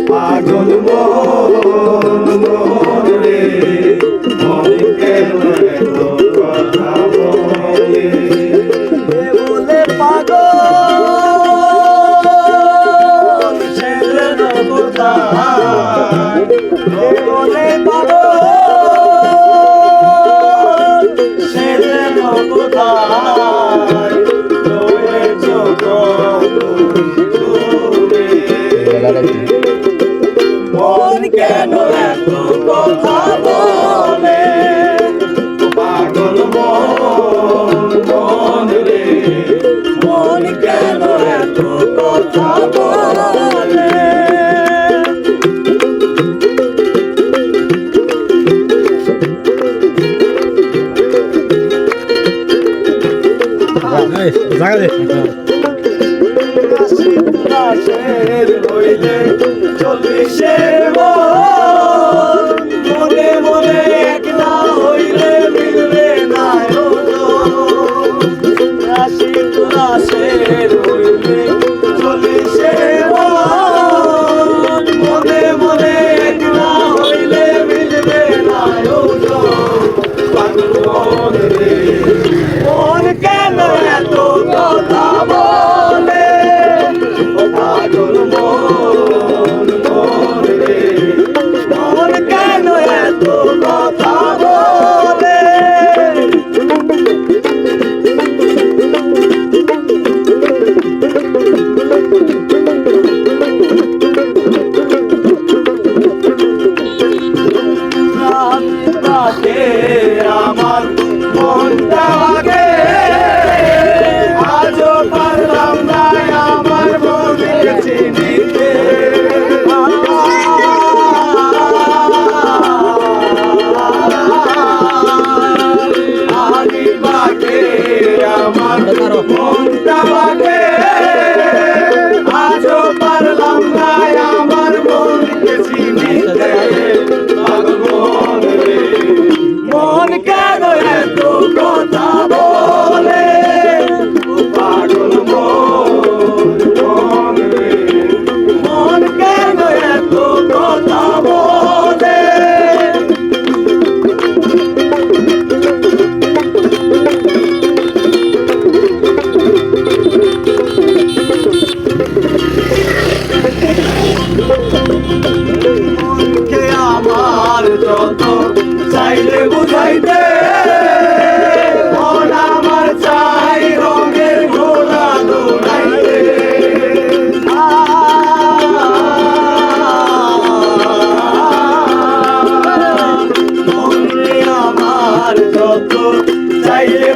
পাগল মন মন রে মন কেন এত কথা বলে বলে পাগল সে যেন কোথায় বলে পাগল সে যেন কোথায় রয়েছো কত দূরে মন কেন এত কথা বলে পাগল মন মন রে মন কেন এত কথা বলে হইলে চল্লিশের মনে মনে একলা হইলে মিলবে না রাশি তুলাশের হইলে চল্লিশের মনে মনে একলা হইলে মিলবে না পাগল মন রে মন কেন এত কথা বলে পাগল মন মন রে মন কেন এত কথা বলে আমার মনটা আগে আজও পারলাম না আমার মনকে চিনিতে আগে বাকে আমার মনটা আগে আজও পারলাম না আমার মনকে চিনিতে পাগল মন রে মন কেন এত কথা বলে পাগল মন মন রে মন কেন এত কথা বলে মনকে আমার যত চাইলে বুঝাইতে মন আমার চাই রঙের ঘোড়া দৌড়াইতে মনকে আমার যত চাইলে